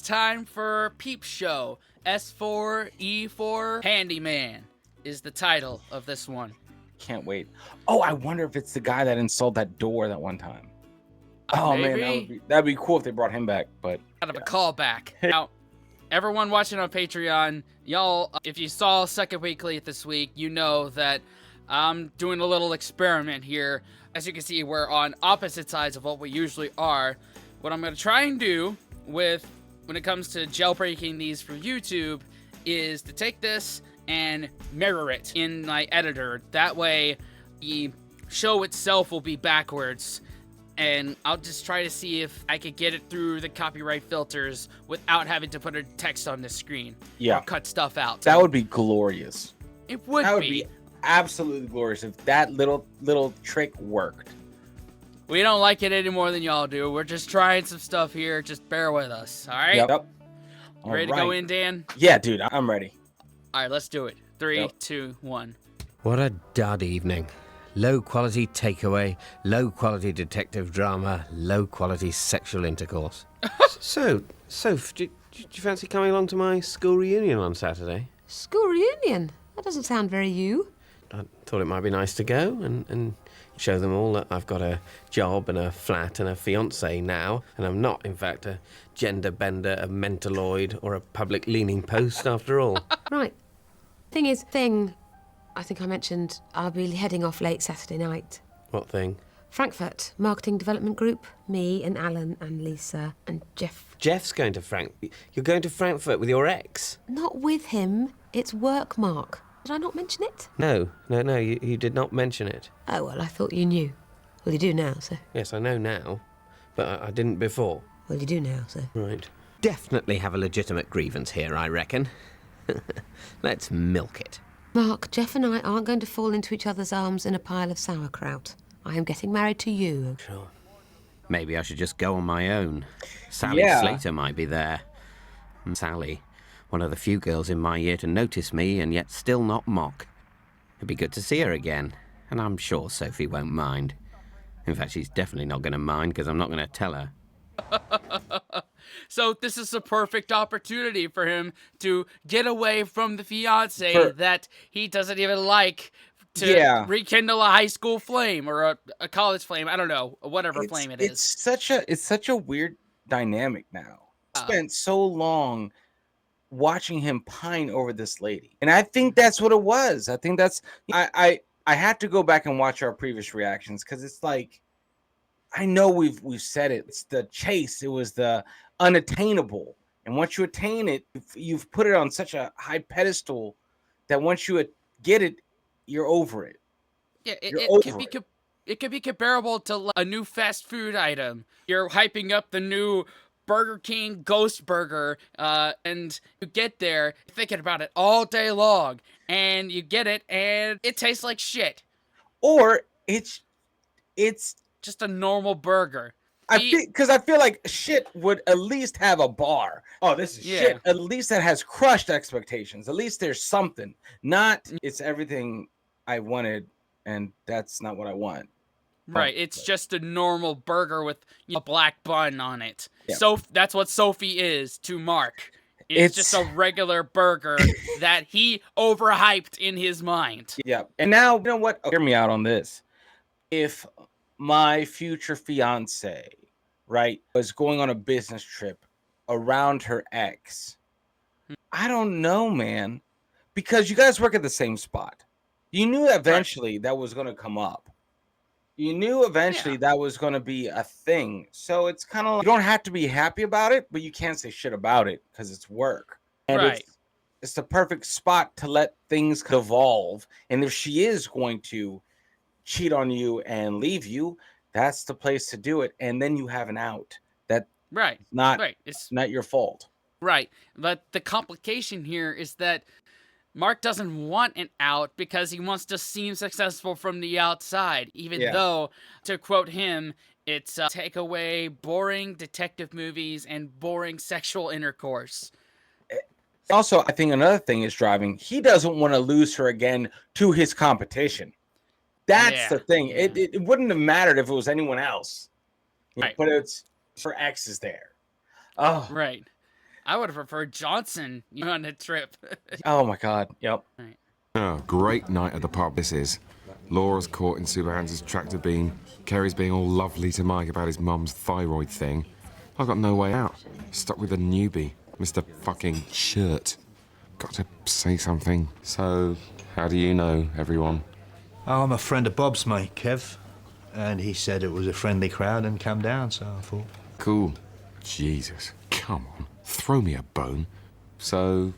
Time for Peep Show. S4E4 Handyman is the title of this one. Can't wait. Oh, I wonder if it's the guy that installed that door that one time. Oh man, Maybe. that'd be cool if they brought him back. But Kind of a callback. Now, everyone watching on Patreon, y'all, if you saw Second Weekly this week, you know that I'm doing a little experiment here. As you can see, we're on opposite sides of what we usually are. What I'm going to try and do when it comes to jailbreaking these for YouTube is to take this and mirror it in my editor. That way, the show itself will be backwards. And I'll just try to see if I could get it through the copyright filters without having to put a text on the screen. Yeah. Or cut stuff out. That would be glorious. It would That would be. be absolutely glorious if that little trick worked. We don't like it any more than y'all do. We're just trying some stuff here. Just bear with us, all right? Yep. You ready to go in, Dan? Yeah, dude, I'm ready. All right, let's do it. 3, Yep. 2, 1. What a dud evening. Low-quality takeaway, low-quality detective drama, low-quality sexual intercourse. So, Soph, do you fancy coming along to my school reunion on Saturday? School reunion? That doesn't sound very you. I thought it might be nice to go and show them all that I've got a job and a flat and a fiancé now, and I'm not, in fact, a gender bender, a mentaloid, or a public-leaning post after all. Right. I think I mentioned I'll be heading off late Saturday night. What thing? Frankfurt, Marketing Development Group. Me and Alan and Lisa and Jeff. Jeff's going to You're going to Frankfurt with your ex? Not with him. It's work, Mark. Did I not mention it? No, you did not mention it. Oh, well, I thought you knew. Well, you do now, so. Yes, I know now, but I didn't before. Well, you do now, so. Right. Definitely have a legitimate grievance here, I reckon. Let's milk it. Mark, Jeff and I aren't going to fall into each other's arms in a pile of sauerkraut. I am getting married to you. Sure. Maybe I should just go on my own. Sally Slater might be there. Sally, one of the few girls in my year to notice me and yet still not mock. It'd be good to see her again, and I'm sure Sophie won't mind. In fact, she's definitely not going to mind because I'm not going to tell her. So this is a perfect opportunity for him to get away from the fiance that he doesn't even like to rekindle a high school flame or a college flame. I don't know, whatever flame it is. It's such a weird dynamic now. I spent so long watching him pine over this lady, and I think that's what it was. I think that's I had to go back and watch our previous reactions because it's like, I know we've said it. It's the chase. It was the unattainable. And once you attain it, you've put it on such a high pedestal that once you get it, you're over it. Yeah, it could be comparable to a new fast food item. You're hyping up the new Burger King Ghost Burger, and you get there thinking about it all day long, and you get it, and it tastes like shit. Or it's just a normal burger. I feel like shit would at least have a bar. Oh, this is shit. At least that has crushed expectations. At least there's something. Not it's everything I wanted, and that's not what I want. Right. It's just a normal burger with a black bun on it. Yeah. So that's what Sophie is to Mark. It's just a regular burger that he overhyped in his mind. Yeah. And now, you know what? Hear me out on this. If my future fiance, right, was going on a business trip around her ex, I don't know, man, because you guys work at the same spot. You knew eventually that was going to come up. You knew eventually that was going to be a thing. So it's kind of like, you don't have to be happy about it, but you can't say shit about it because it's work. And it's the perfect spot to let things evolve. And if she is going to cheat on you and leave you, that's the place to do it. And then you have an out. It's not your fault. Right. But the complication here is that Mark doesn't want an out because he wants to seem successful from the outside, even though, to quote him, it's take away boring detective movies and boring sexual intercourse. Also, I think another thing is driving. He doesn't want to lose her again to his competition. That's the thing. Yeah. It wouldn't have mattered if it was anyone else. Right. But it's her ex is there. Oh. Right. I would have preferred Johnson on a trip. Oh my God. Yep. Oh, great night at the pub this is. Laura's caught in Subhan's tractor beam. Kerry's being all lovely to Mike about his mum's thyroid thing. I've got no way out. Stuck with a newbie, Mr. fucking Shirt. Got to say something. So, how do you know, everyone? Oh, I'm a friend of Bob's, mate, Kev. And he said it was a friendly crowd and come down, so I thought... Cool. Jesus, come on. Throw me a bone. So,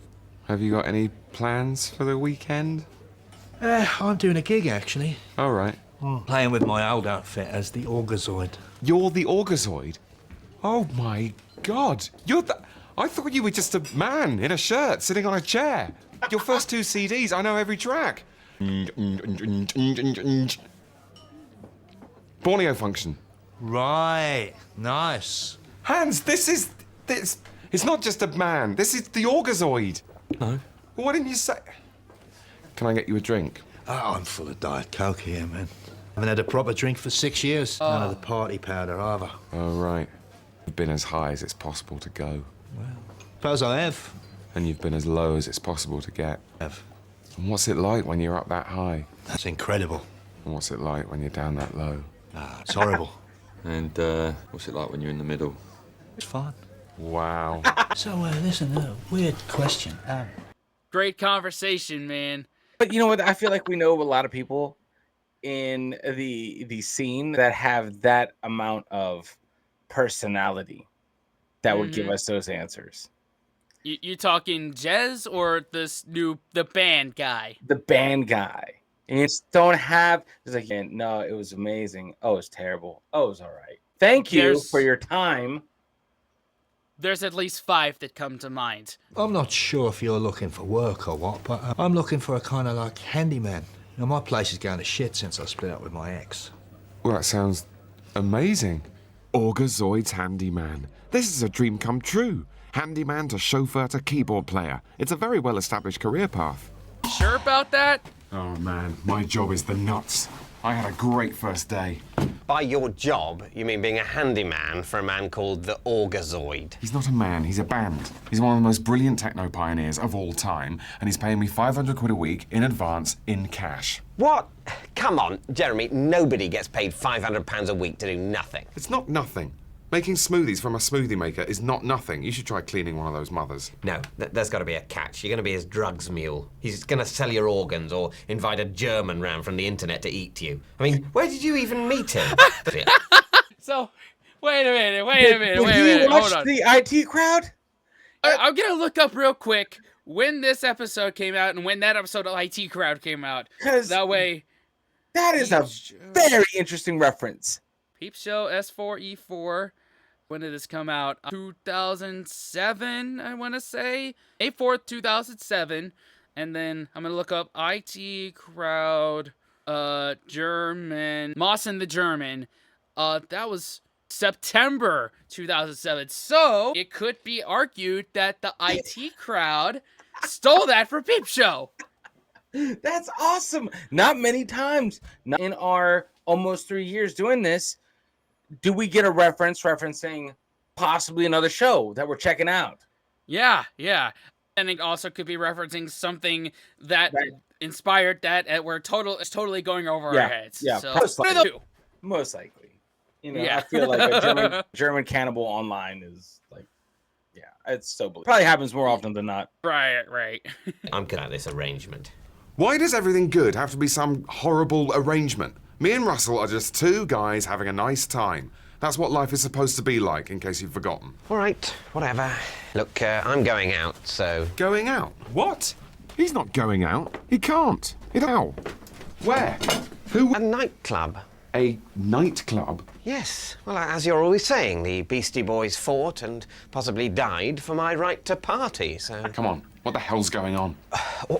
have you got any plans for the weekend? I'm doing a gig, actually. All right. Playing with my old outfit as the Orgazoid. You're the Orgazoid? Oh my God. You're the... I thought you were just a man in a shirt sitting on a chair. Your first 2 CDs, I know every track. Borneo Function. Right. Nice. Hans, this... It's not just a man. This is the Orgazoid. No. Why didn't you say... Can I get you a drink? Oh, I'm full of Diet Coke here, man. Haven't had a proper drink for 6 years. None of the party powder, either. Oh, right. You've been as high as it's possible to go. Well, suppose I have. And you've been as low as it's possible to get. Have. And what's it like when you're up that high? That's incredible. And what's it like when you're down that low? Ah, it's horrible. And what's it like when you're in the middle? It's fine. Wow. So, listen, weird question. Great conversation, man. But you know what? I feel like we know a lot of people in the scene that have that amount of personality that would give us those answers. You talking Jez or the band guy? The band guy. And you just don't have... It's like, no, it was amazing. Oh, it's terrible. Oh, it was all right. Thank you for your time. There's at least 5 that come to mind. I'm not sure if you're looking for work or what, but I'm looking for a kind of like handyman. You know, my place is going to shit since I split up with my ex. Well, that sounds amazing. Orgazoid's Handyman. This is a dream come true. Handyman to chauffeur to keyboard player. It's a very well-established career path. Sure about that? Oh, man, my job is the nuts. I had a great first day. By your job, you mean being a handyman for a man called the Orgazoid? He's not a man, he's a band. He's one of the most brilliant techno pioneers of all time, and he's paying me 500 quid a week in advance in cash. What? Come on, Jeremy, nobody gets paid £500 a week to do nothing. It's not nothing. Making smoothies from a smoothie maker is not nothing. You should try cleaning one of those mothers. No, there's got to be a catch. You're going to be his drugs mule. He's going to sell your organs or invite a German round from the internet to eat you. I mean, where did you even meet him? So, wait a minute. Did you watch Hold on. the IT crowd? I'm going to look up real quick when this episode came out and when that episode of IT Crowd came out. 'Cause that way... That is a very interesting reference. Peep Show S4E4. When did this come out? 2007, I want to say. May 4th, 2007. And then I'm going to look up IT Crowd, German. Moss and the German. That was September 2007. So it could be argued that the IT Crowd stole that for Peep Show. That's awesome. Not many times in our almost 3 years doing this do we get a referencing possibly another show that we're checking out. Yeah. And it also could be referencing something that inspired that it's totally going over our heads. Yeah, so, most likely. You know, Yeah. I feel like a German cannibal online is like, it's so believable. Probably happens more often than not. Right. I'm good at this arrangement. Why does everything good have to be some horrible arrangement? Me and Russell are just 2 guys having a nice time. That's what life is supposed to be like, in case you've forgotten. All right, whatever. Look, I'm going out, so... Going out? What? He's not going out. He can't. How? Where? Who? A nightclub. A nightclub? Yes. Well, as you're always saying, the Beastie Boys fought and possibly died for my right to party, so... Come on. What the hell's going on?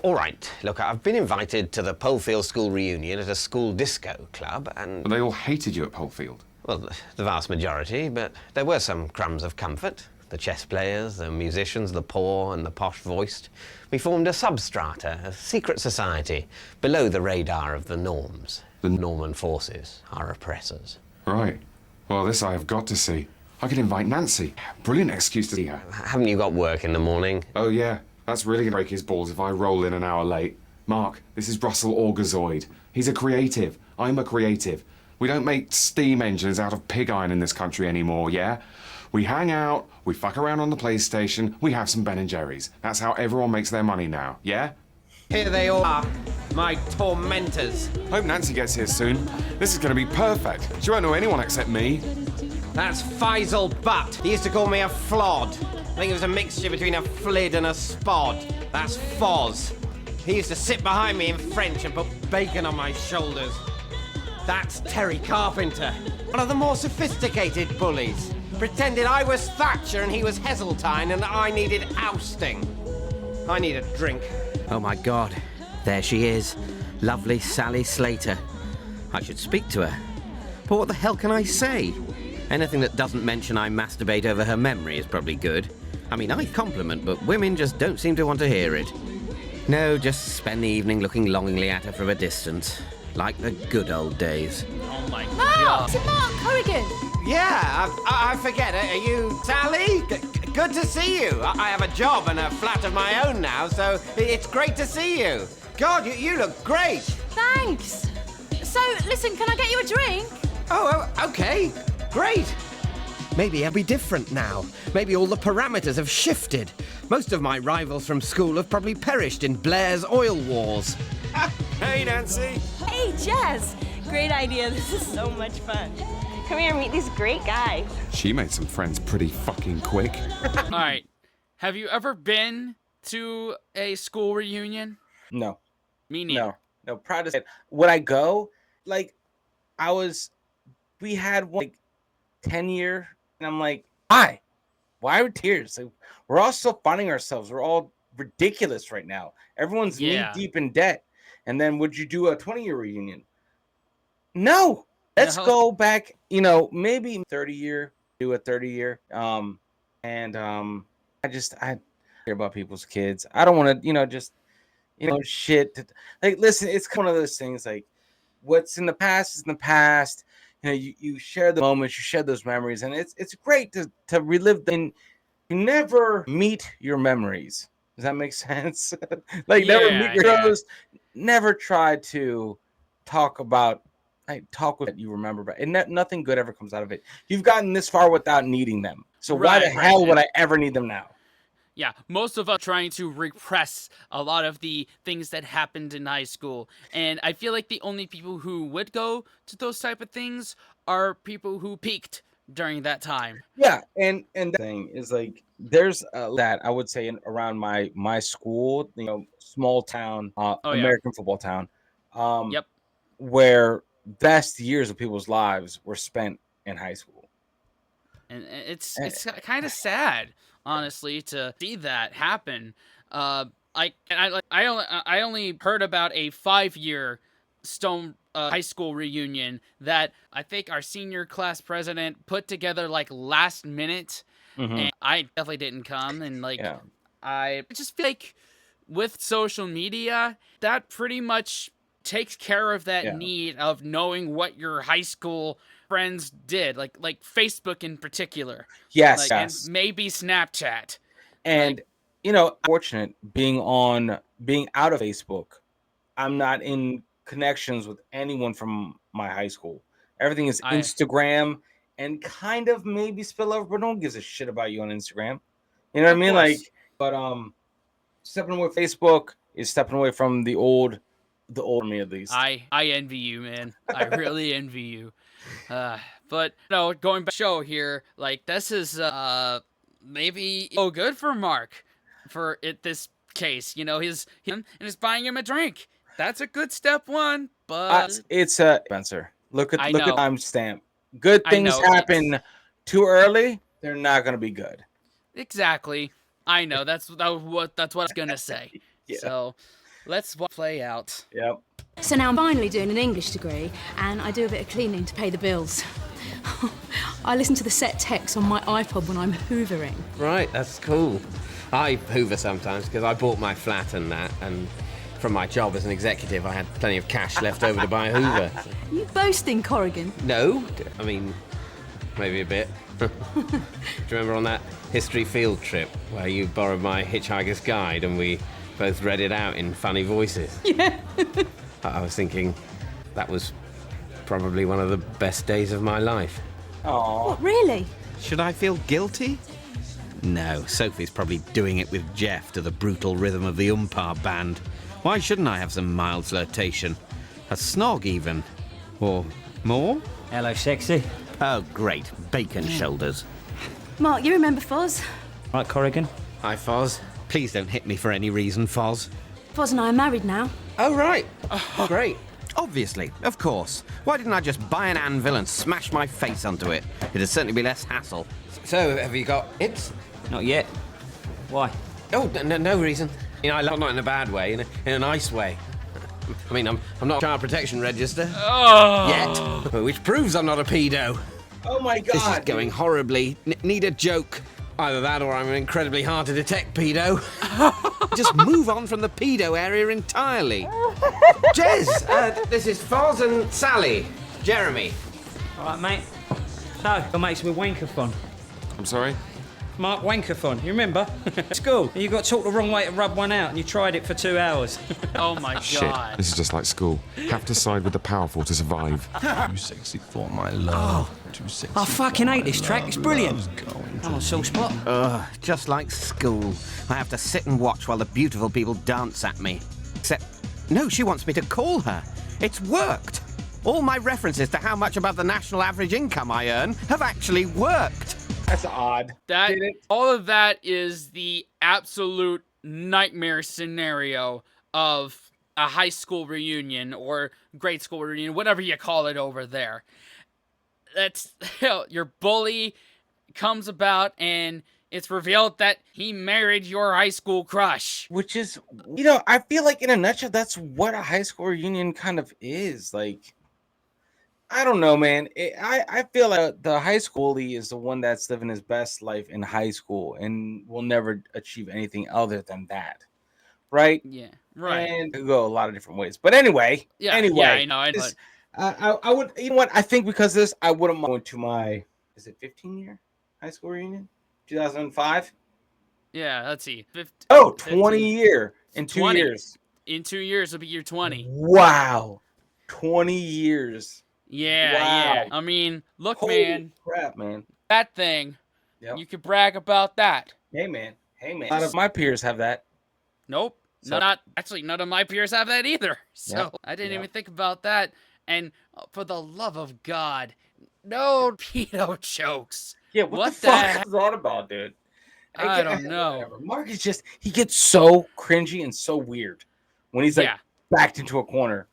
All right. Look, I've been invited to the Polefield School reunion at a school disco club, and... But they all hated you at Polefield. Well, the vast majority, but there were some crumbs of comfort. The chess players, the musicians, the poor and the posh-voiced. We formed a substrata, a secret society, below the radar of the norms. The Norman forces, our oppressors. Right. Well, this I have got to see. I could invite Nancy. Brilliant excuse to see her. Haven't you got work in the morning? Oh yeah, that's really gonna break his balls if I roll in an hour late. Mark, this is Russell Orgazoid. He's a creative. I'm a creative. We don't make steam engines out of pig iron in this country anymore, yeah? We hang out, we fuck around on the PlayStation, we have some Ben & Jerry's. That's how everyone makes their money now, yeah? Here they all are, my tormentors. Hope Nancy gets here soon. This is gonna be perfect. She won't know anyone except me. That's Faisal Butt. He used to call me a flod. I think it was a mixture between a flid and a spod. That's Foz. He used to sit behind me in French and put bacon on my shoulders. That's Terry Carpenter, one of the more sophisticated bullies. Pretended I was Thatcher and he was Heseltine and I needed ousting. I need a drink. Oh my God, there she is. Lovely Sally Slater. I should speak to her. But what the hell can I say? Anything that doesn't mention I masturbate over her memory is probably good. I mean, I compliment, but women just don't seem to want to hear it. No, just spend the evening looking longingly at her from a distance. Like the good old days. Oh my Mark! God. It's Mark Corrigan! Yeah, I forget. Are you Sally? Good to see you. I have a job and a flat of my own now, so it's great to see you. God, you look great. Thanks! So, listen, can I get you a drink? Oh, okay. Great. Maybe I'll be different now. Maybe all the parameters have shifted. Most of my rivals from school have probably perished in Blair's oil wars. Hey, Nancy. Hey, Jess! Great idea. This is so much fun. Come here and meet these great guys. She made some friends pretty fucking quick. All right. Have you ever been to a school reunion? No. Me neither. No. Proud to say it. Would I go? Like, we had one, like, 10-year, and I'm like, why? Why are tears? Like, we're all still finding ourselves. We're all ridiculous right now. Everyone's knee deep in debt. And then would you do a 20-year reunion? No. Let's go back, maybe 30-year, do a 30-year. I hear about people's kids. I don't want to, shit. Like, listen, it's one of those things, like, what's in the past is in the past. You share the moments, you share those memories, and it's great to relive them. You never meet your memories. Does that make sense? Never meet your heroes. Never try to talk with what you remember, but nothing good ever comes out of it. You've gotten this far without needing them. So why the hell would I ever need them now? Yeah, most of us trying to repress a lot of the things that happened in high school. And I feel like the only people who would go to those type of things are people who peaked during that time. Yeah, and the thing is, like, there's that I would say around my school, small town, American football town, where best years of people's lives were spent in high school. And it's kind of sad, honestly, to see that happen. I only heard about a 5-year Stone high school reunion that I think our senior class president put together like last minute, and I definitely didn't come. And I just feel like with social media, that pretty much takes care of that need of knowing what your high school friends did, like Facebook in particular. Yes. And maybe Snapchat. And fortunate being out of Facebook, I'm not in connections with anyone from my high school. Everything is Instagram and kind of maybe spill over, but no one gives a shit about you on Instagram. You know what I mean? Course. But stepping away from Facebook is stepping away from the old me, at least. I envy you, man. I really envy you. But going back to the show here, like, this is maybe good for Mark for this case. He's buying him a drink. That's a good step one, but it's Spencer. Look at the timestamp. Good things happen too early, they're not going to be good. Exactly. I know. That's what I was gonna say. So let's play out. Yep. So now I'm finally doing an English degree, and I do a bit of cleaning to pay the bills. I listen to the set text on my iPod when I'm hoovering. Right, that's cool. I hoover sometimes because I bought my flat and that, and from my job as an executive, I had plenty of cash left over to buy a hoover. Are you boasting, Corrigan? No, I mean, maybe a bit. Do you remember on that history field trip where you borrowed my Hitchhiker's Guide and we both read it out in funny voices? Yeah. I was thinking that was probably one of the best days of my life. Aww. What, really? Should I feel guilty? No, Sophie's probably doing it with Jeff to the brutal rhythm of the Umpar band. Why shouldn't I have some mild flirtation? A snog, even. Or more? Hello, sexy. Oh, great. Bacon shoulders. Mark, you remember Foz? Right, Corrigan? Hi, Foz. Please don't hit me for any reason, Foz. Foz and I are married now. Oh, right. Great. Obviously, of course. Why didn't I just buy an anvil and smash my face onto it? It'd certainly be less hassle. So, have you got it? Not yet. Why? Oh, no reason. You know, I love not in a bad way, in a nice way. I mean, I'm not child protection register yet, which proves I'm not a pedo. Oh my God. This is going horribly. Need a joke. Either that or I'm an incredibly hard to detect pedo. Just move on from the pedo area entirely. Jez, this is Foz and Sally. Jeremy. All right, mate. So, your mate's with Wankathon. I'm sorry? Mark Wankathon, you remember? School. And you got taught the wrong way to rub one out and you tried it for 2 hours. Oh my Shit. God. This is just like school. Have to side with the powerful to survive. Too sexy for my love. Too sexy. I fucking hate this track. It's brilliant. I'm on Soul Spot. Just like school. I have to sit and watch while the beautiful people dance at me. Except, no, she wants me to call her. It's worked. All my references to how much above the national average income I earn have actually worked. That's odd. That all of that is the absolute nightmare scenario of a high school reunion or grade school reunion, whatever you call it over there. That's your bully comes about and it's revealed that he married your high school crush. Which is, you know, I feel like in a nutshell, that's what a high school reunion kind of is. Like, I don't know, man. I feel like the high schoolie is the one that's living his best life in high school and will never achieve anything other than that. Right? Yeah, right. And it could go a lot of different ways. But anyway, Yeah, anyway. yeah, I know. I would, you know what? I think because of this, I wouldn't mind going to my, is it 15-year high school reunion? 2005? Yeah, let's see. 20-year in 2 20. years. In 2 years, it'll be year 20. Wow. 20 years. Yeah, Wow. yeah. I mean, look, Holy man. crap, man. That thing, Yep. you could brag about that. Hey, man. A lot of my peers have that. Nope. So- None of my peers have that either. So Yep. I didn't even think about that. And for the love of God, no pedo jokes. Yeah, what What the the fuck heck? is that about, dude? I don't know. Whatever. Mark is just, he gets so cringy and so weird when he's like Yeah. backed into a corner.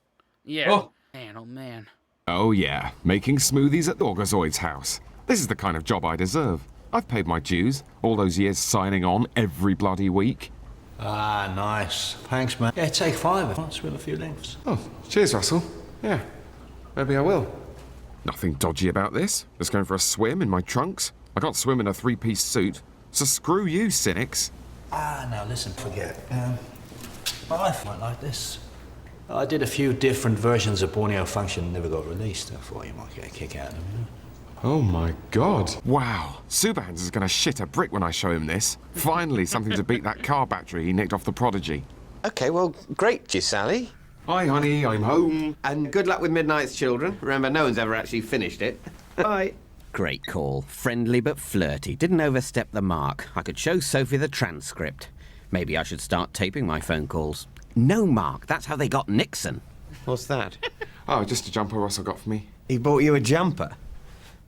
Yeah. Oh. Man, oh man. Oh yeah, making smoothies at Orgazoid's house. This is the kind of job I deserve. I've paid my dues, all those years signing on every bloody week. Ah, nice. Thanks, man. Yeah, take 5. I'll spill a few lengths. Oh, cheers, Russell. Yeah, maybe I will. Nothing dodgy about this. Just going for a swim in my trunks. I can't swim in a 3-piece suit, so screw you, cynics. Ah, now listen, forget it. My life went like this. I did a few different versions of Borneo Function, never got released. I thought you might get a kick out of them, you know? Oh my god. Wow, Subans is gonna shit a brick when I show him this. Finally, something to beat that car battery he nicked off the Prodigy. Okay, well, great, Sally. Hi, honey, I'm home. And good luck with Midnight's Children. Remember, no one's ever actually finished it. Bye. Great call. Friendly but flirty. Didn't overstep the mark. I could show Sophie the transcript. Maybe I should start taping my phone calls. No, Mark. That's how they got Nixon. What's that? Oh, just a jumper Russell got for me. He bought you a jumper.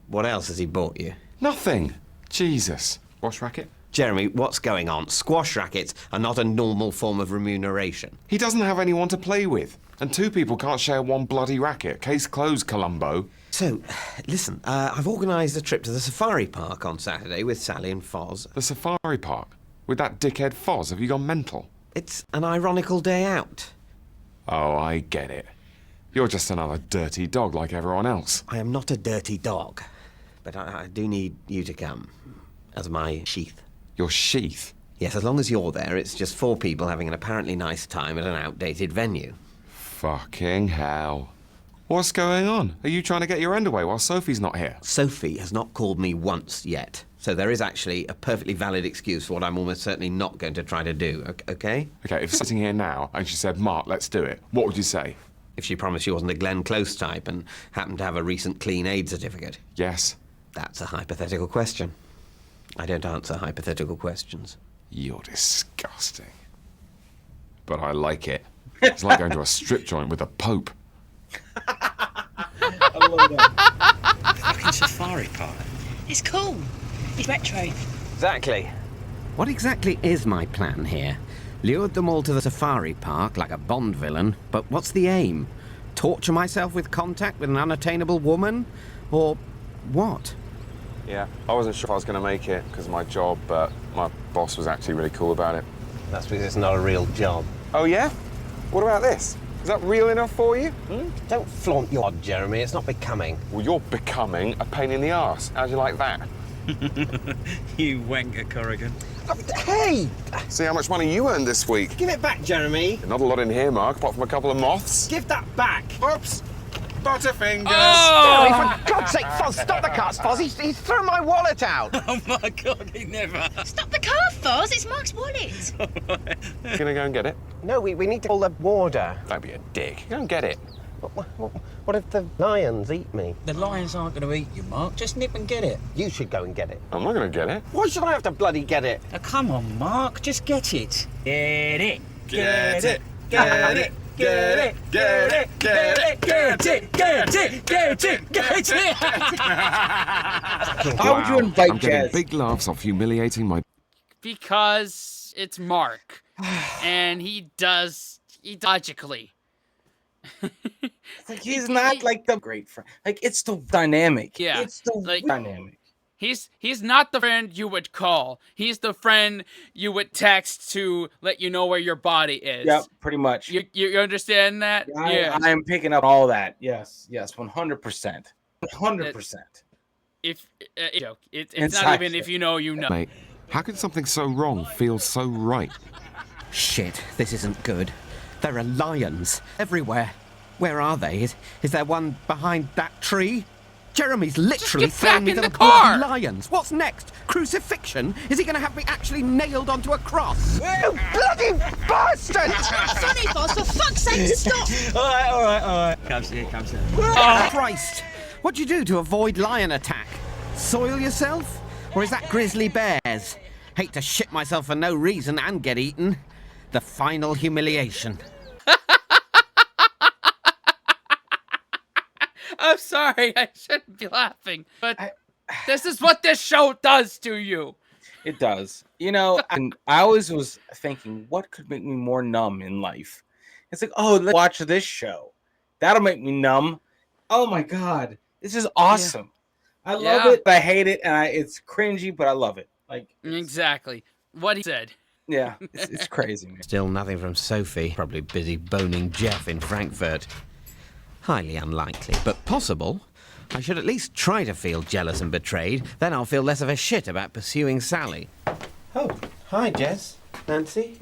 What else has he bought you? Nothing. Jesus. Wash racket? Jeremy, what's going on? Squash rackets are not a normal form of remuneration. He doesn't have anyone to play with. And 2 people can't share one bloody racket. Case closed, Columbo. So, listen, I've organised a trip to the safari park on Saturday with Sally and Foz. The safari park? With that dickhead Foz? Have you gone mental? It's an ironical day out. Oh, I get it. You're just another dirty dog like everyone else. I am not a dirty dog, but I do need you to come as my sheath. Your sheath? Yes, as long as you're there, it's just 4 people having an apparently nice time at an outdated venue. Fucking hell. What's going on? Are you trying to get your end away while Sophie's not here? Sophie has not called me once yet, so there is actually a perfectly valid excuse for what I'm almost certainly not going to try to do, okay? Okay, if sitting here now and she said, Mark, let's do it, what would you say? If she promised she wasn't a Glenn Close type and happened to have a recent clean aid certificate. Yes. That's a hypothetical question. I don't answer hypothetical questions. You're disgusting. But I like it. It's like going to a strip joint with a pope. I love that. Fucking safari park. It's cool. It's retro. Exactly. What exactly is my plan here? Lured them all to the safari park like a Bond villain, but what's the aim? Torture myself with contact with an unattainable woman? Or what? Yeah, I wasn't sure if I was going to make it because of my job, but my boss was actually really cool about it. That's because it's not a real job. Oh, yeah? What about this? Is that real enough for you? Don't flaunt your odd, Jeremy. It's not becoming. Well, you're becoming a pain in the arse. How'd you like that? You wanker, Corrigan. Hey! See how much money you earned this week? Give it back, Jeremy. Not a lot in here, Mark, apart from a couple of moths. Give that back. Oops! Butterfingers! Jeremy, for God's sake, Foz, stop the cars, Foz. He's thrown my wallet out. Oh, my God, he never. Stop the car, Foz. It's Mark's wallet. You gonna go and get it? No, we need to call the warder. Don't be a dick. Go and get it. What if the lions eat me? The lions aren't going to eat you, Mark. Just nip and get it. You should go and get it. I'm not gonna get it. Why should I have to bloody get it? Now, come on, Mark. Just get it. Get it. Get it. Get it. Get it. Get it. Get it. Get it. Get it. Get it. Get it. How would you invite I'm getting Jazz? big laughs off humiliating my... Because it's Mark. And he logically. It's like he's not like the great friend. Like it's the dynamic. Yeah, It's the like- dynamic. He's not the friend you would call. He's the friend you would text to let you know where your body is. Yep, pretty much. You understand that? Yeah. I am picking up all that. Yes, 100%. 100%. If it's Inside not even shit. if you know, you know. Mate, how can something so wrong feel so right? Shit, this isn't good. There are lions everywhere. Where are they? Is there one behind that tree? Jeremy's literally Just get thrown me back to in the the car! bloody lions. What's next? Crucifixion? Is he going to have me actually nailed onto a cross? You bloody bastard! That's not funny, Foz. For fuck's sake, stop. All right. Comes here. Oh, Christ! What'd you do to avoid lion attack? Soil yourself? Or is that grizzly bears? Hate to shit myself for no reason and get eaten. The final humiliation. I'm sorry, I shouldn't be laughing, but this is what this show does to you. It does. You know, and I always was thinking, what could make me more numb in life? It's like, oh, let's watch this show. That'll make me numb. Oh my God, this is awesome. I love it, but I hate it, and it's cringy, but I love it. Like Exactly what he said. Yeah, it's crazy, man. Still nothing from Sophie. Probably busy boning Jeff in Frankfurt. Highly unlikely, but possible. I should at least try to feel jealous and betrayed. Then I'll feel less of a shit about pursuing Sally. Oh, hi, Jess. Nancy,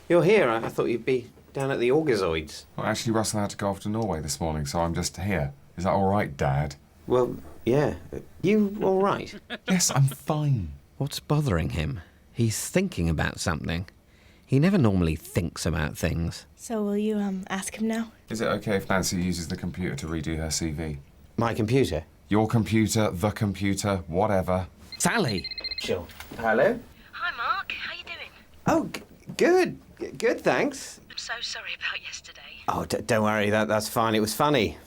you're here. I thought you'd be down at the Orgazoids. Well, actually, Russell had to go off to Norway this morning, so I'm just here. Is that all right, Dad? Well, yeah. You all right? Yes, I'm fine. What's bothering him? He's thinking about something. He never normally thinks about things. So will you ask him now? Is it okay if Nancy uses the computer to redo her CV? My computer? Your computer, the computer, whatever. Sally! Sure. Hello? Hi, Mark. How you doing? Oh, good. Good, thanks. I'm so sorry about yesterday. Oh, don't worry. That's fine. It was funny.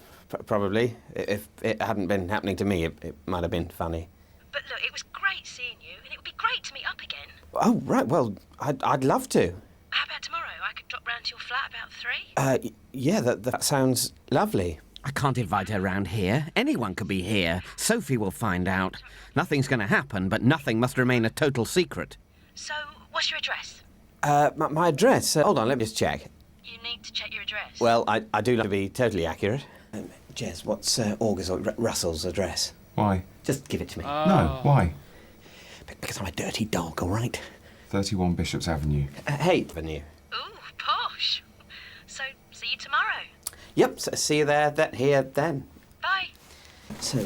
Probably. If it hadn't been happening to me, it might have been funny. But look, it was great seeing you, and it would be great to meet up again. Oh, right. Well, I'd love to. How about tomorrow? I could drop round to your flat about 3. Yeah, that sounds lovely. I can't invite her round here. Anyone could be here. Sophie will find out. Nothing's going to happen, but nothing must remain a total secret. So, what's your address? My address? Hold on, let me just check. You need to check your address. Well, I do like to be totally accurate. Jez, what's Russell's address? Why? Just give it to me. No, why? Because I'm a dirty dog, all right? 31 Bishops Avenue. Hey, Avenue. Ooh, posh. So, see you tomorrow. Yep, so see you there, here, then. Bye. So,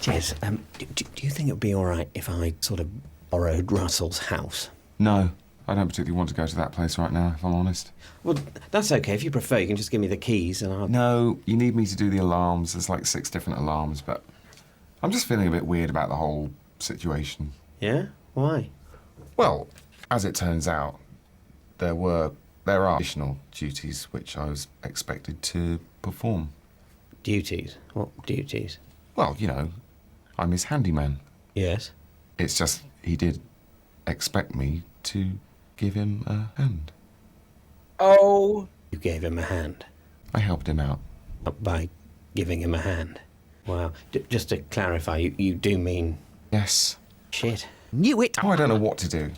Jez, do you think it would be all right if I sort of borrowed Russell's house? No, I don't particularly want to go to that place right now, if I'm honest. Well, that's okay. If you prefer, you can just give me the keys and I'll... No, you need me to do the alarms. There's like 6 different alarms, but I'm just feeling a bit weird about the whole situation. Yeah? Why? Well, as it turns out, there are additional duties which I was expected to perform. Duties? What duties? Well, you know, I'm his handyman. Yes? It's just he did expect me to give him a hand. Oh. You gave him a hand? I helped him out. By giving him a hand? Wow. Just to clarify, you do mean... Yes. Shit. Knew it! Oh, I don't know what to do.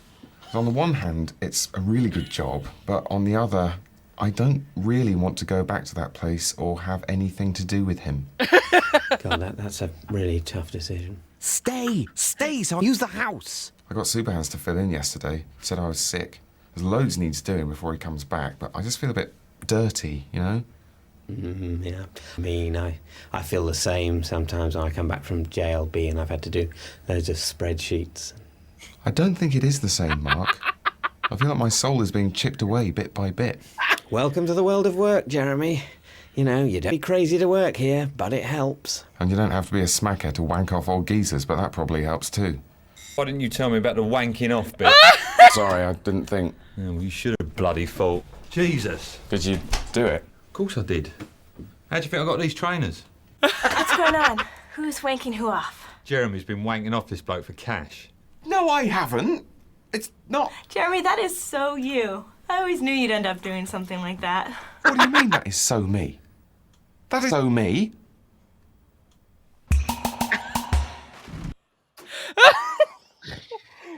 On the one hand, it's a really good job, but on the other, I don't really want to go back to that place or have anything to do with him. God, that's a really tough decision. Stay, so I'll use the house. I got Superhands to fill in yesterday. Said I was sick. There's loads needs doing before he comes back, but I just feel a bit dirty, you know? Yeah. I mean, I feel the same sometimes when I come back from JLB and I've had to do loads of spreadsheets. I don't think it is the same, Mark. I feel like my soul is being chipped away bit by bit. Welcome to the world of work, Jeremy. You know, you don't be crazy to work here, but it helps. And you don't have to be a smacker to wank off old geezers, but that probably helps too. Why didn't you tell me about the wanking off bit? Sorry, I didn't think. Yeah, well, you should have bloody thought. Jesus. Did you do it? Of course I did. How do you think I got these trainers? What's going on? Who's wanking who off? Jeremy's been wanking off this bloke for cash. No, I haven't. It's not. Jeremy, that is so you. I always knew you'd end up doing something like that. What do you mean that is so me? That is so me.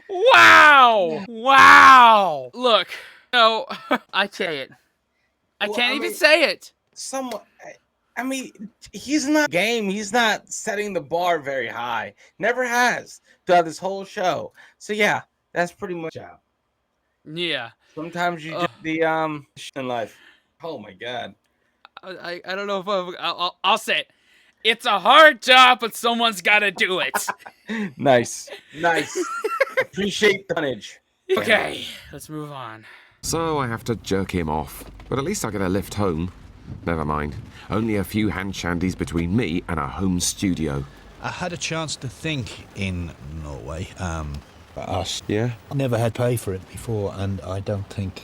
Wow! Wow! Look, no, I say it. I can't even say it. I mean, he's not game. He's not setting the bar very high. Never has throughout this whole show. So yeah, that's pretty much out. Yeah. Sometimes you just the in life. Oh my god. I don't know if I'll say it. It's a hard job, but someone's got to do it. Nice. Appreciate the tonnage. Okay, let's move on. So I have to jerk him off. But at least I get a lift home. Never mind. Only a few hand shandies between me and a home studio. I had a chance to think in Norway, but us. Yeah? I never had paid for it before, and I don't think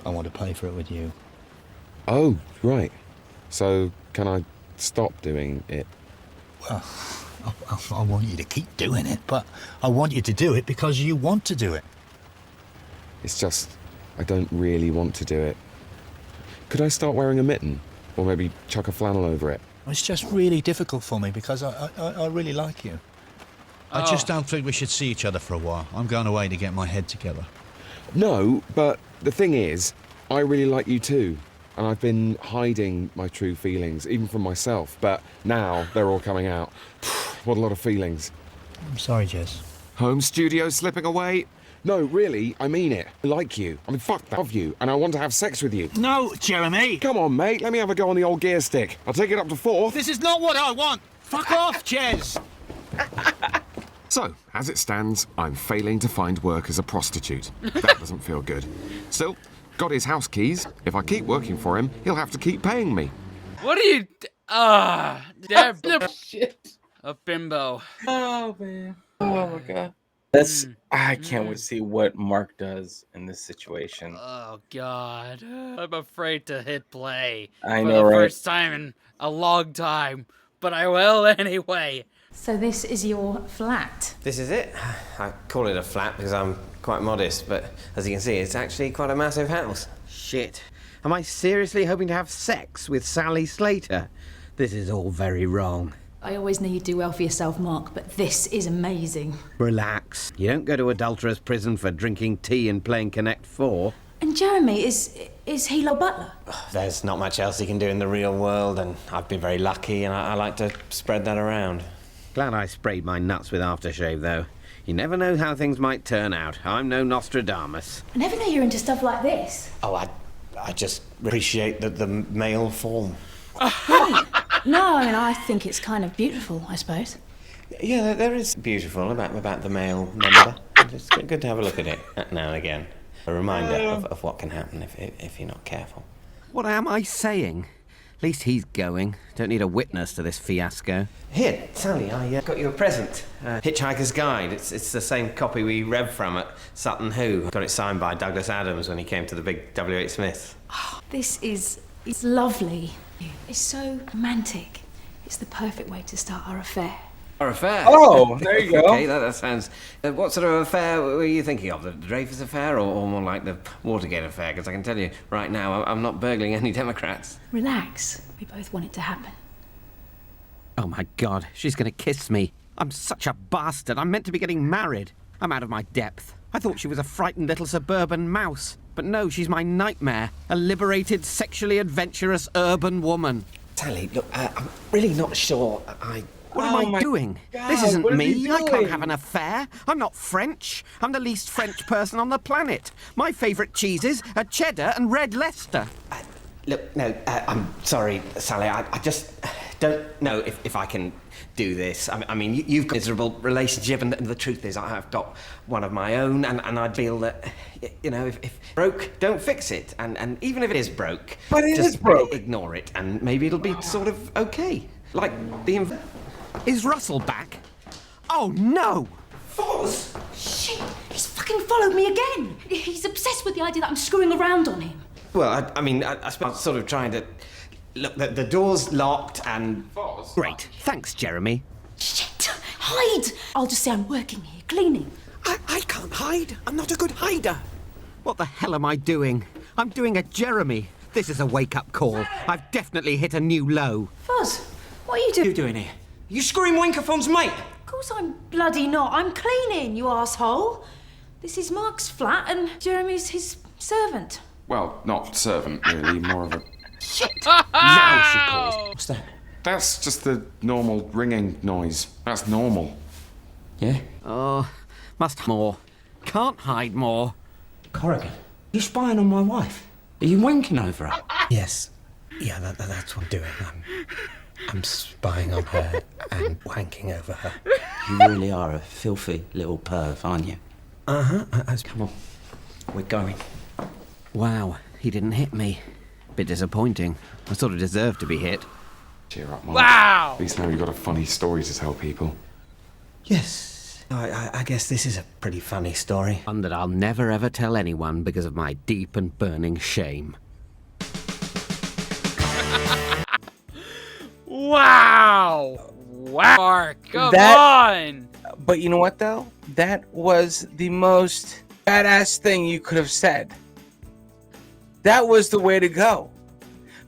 I want to pay for it with you. Oh, right. So can I stop doing it? Well, I want you to keep doing it, but I want you to do it because you want to do it. It's just, I don't really want to do it. Could I start wearing a mitten? Or maybe chuck a flannel over it? It's just really difficult for me because I really like you. I just don't think we should see each other for a while. I'm going away to get my head together. No, but the thing is, I really like you too. And I've been hiding my true feelings, even from myself. But now they're all coming out. What a lot of feelings. I'm sorry, Jez. Home studio slipping away? No, really, I mean it. I like you. I mean, fuck that. I love you, and I want to have sex with you. No, Jeremy! Come on, mate. Let me have a go on the old gear stick. I'll take it up to 4th. This is not what I want! Fuck off, Jez! So, as it stands, I'm failing to find work as a prostitute. That doesn't feel good. Still, got his house keys. If I keep working for him, he'll have to keep paying me. What are you... shit. A bimbo. Oh, man. Oh, my God. I can't wait to see what Mark does in this situation. Oh, God. I'm afraid to hit play. I for know, the right? first time in a long time. But I will anyway. So this is your flat? This is it. I call it a flat because I'm quite modest, but as you can see, it's actually quite a massive house. Shit. Am I seriously hoping to have sex with Sally Slater? This is all very wrong. I always knew you'd do well for yourself, Mark, but this is amazing. Relax. You don't go to adulterous prison for drinking tea and playing Connect 4. And Jeremy, is he your butler? There's not much else you can do in the real world, and I've been very lucky, and I like to spread that around. Glad I sprayed my nuts with aftershave, though. You never know how things might turn out. I'm no Nostradamus. I never knew you're into stuff like this. Oh, I just appreciate the male form. No, I mean, I think it's kind of beautiful, I suppose. Yeah, there is beautiful about the male member. It's good to have a look at it now and again. A reminder of what can happen if you're not careful. What am I saying? At least he's going. Don't need a witness to this fiasco. Here, Sally, I got you a present. Hitchhiker's Guide. It's the same copy we read from at Sutton Hoo. Got it signed by Douglas Adams when he came to the big W.H. Smith. Oh, it's lovely. It's so romantic. It's the perfect way to start our affair. Our affair? Oh, there you go. Okay, that sounds... what sort of affair were you thinking of? The Dreyfus affair or more like the Watergate affair? Because I can tell you right now, I'm not burgling any Democrats. Relax. We both want it to happen. Oh my God, she's gonna kiss me. I'm such a bastard. I'm meant to be getting married. I'm out of my depth. I thought she was a frightened little suburban mouse. But no, she's my nightmare. A liberated, sexually adventurous urban woman. Sally, look, I'm really not sure What am I doing? God, this isn't what is me. he I can't doing? have an affair. I'm not French. I'm the least French person on the planet. My favourite cheeses are cheddar and red Leicester. Look, no, I'm sorry, Sally. I just don't know if I can do this. I mean, you've got a miserable relationship, and the truth is I've got one of my own, and I feel that, you know, if broke, don't fix it. And even if it is broke, but it just is broke. Ignore it, and maybe it'll be sort of okay. Like the... Is Russell back? Oh, no! Foz! Shit! He's fucking followed me again! He's obsessed with the idea that I'm screwing around on him. Well, I mean, I suppose sort of trying to... Look, the door's locked and... Great. Thanks, Jeremy. Shit! Hide! I'll just say I'm working here, cleaning. I can't hide. I'm not a good hider. What the hell am I doing? I'm doing a Jeremy. This is a wake-up call. I've definitely hit a new low. Foz, what are you doing here? You screwing Winkerphone's mate? Of course I'm bloody not. I'm cleaning, you asshole. This is Mark's flat and Jeremy's his servant. Well, not servant, really, more of a... Shit! Now she calls. What's that? That's just the normal ringing noise. That's normal. Yeah? Oh, must more. Can't hide more. Corrigan, you spying on my wife? Are you wanking over her? Yes. Yeah, that's what I'm doing. I'm spying on her and wanking over her. You really are a filthy little perv, aren't you? Uh-huh. Come on, we're going. Wow, he didn't hit me. Bit disappointing. I sort of deserved to be hit. Cheer up, Mark. Wow! At least now you've got a funny story to tell people. Yes. I guess this is a pretty funny story. One that I'll never ever tell anyone because of my deep and burning shame. Wow! Wow! Mark, come That- on! But you know what, though? That was the most badass thing you could have said. That was the way to go.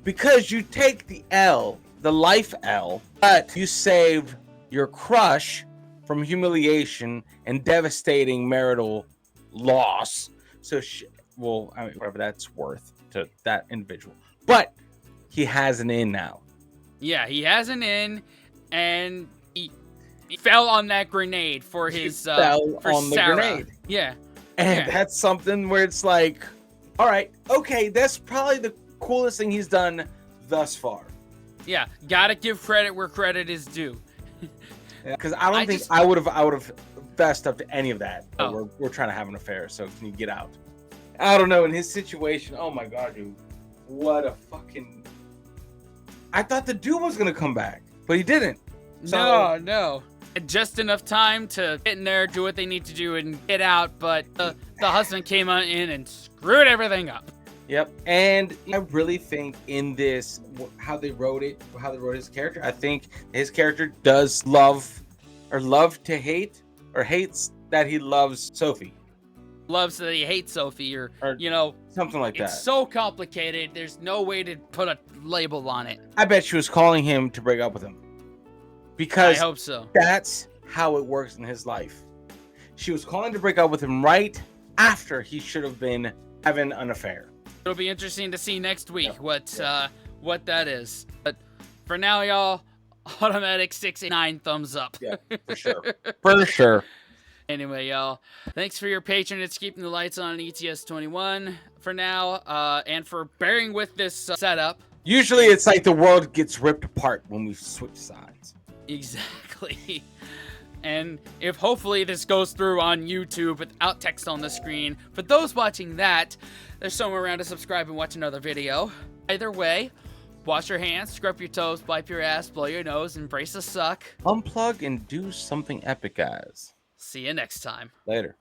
Because you take the L, the life L, but you save your crush from humiliation and devastating marital loss. So, well, I mean, whatever that's worth to that individual. But he has an in now. Yeah, he has an in, and he fell on that grenade for his fell for on the Sarah. grenade. Yeah, And yeah. that's something where it's like, all right, okay, that's probably the coolest thing he's done thus far. Yeah, gotta give credit where credit is due. Because I don't think I would have fessed up to any of that. Oh. We're trying to have an affair, so can you get out? I don't know. In his situation, oh my god, dude, what a fucking... I thought the dude was gonna come back, but he didn't. So... No. Just enough time to get in there, do what they need to do, and get out. But the husband came on in and screwed everything up. Yep. And I really think in this, how they wrote his character, I think his character does love to hate, or hates that he loves Sophie. Loves that he hates Sophie, or you know, something like that. It's so complicated. There's no way to put a label on it. I bet she was calling him to break up with him. Because I hope so. That's how it works in his life. She was calling to break up with him right after he should have been having an affair. It'll be interesting to see next week what that is. But for now, y'all, automatic 689 thumbs up. Yeah, for sure. For sure. Anyway, y'all, thanks for your patronage, keeping the lights on ETS 21 for now, and for bearing with this setup. Usually it's like the world gets ripped apart when we switch sides. Exactly. And if hopefully this goes through on YouTube without text on the screen, for those watching that, there's somewhere around to subscribe and watch another video. Either way, wash your hands, scrub your toes, wipe your ass, blow your nose, embrace the suck. Unplug and do something epic, guys. See you next time. Later.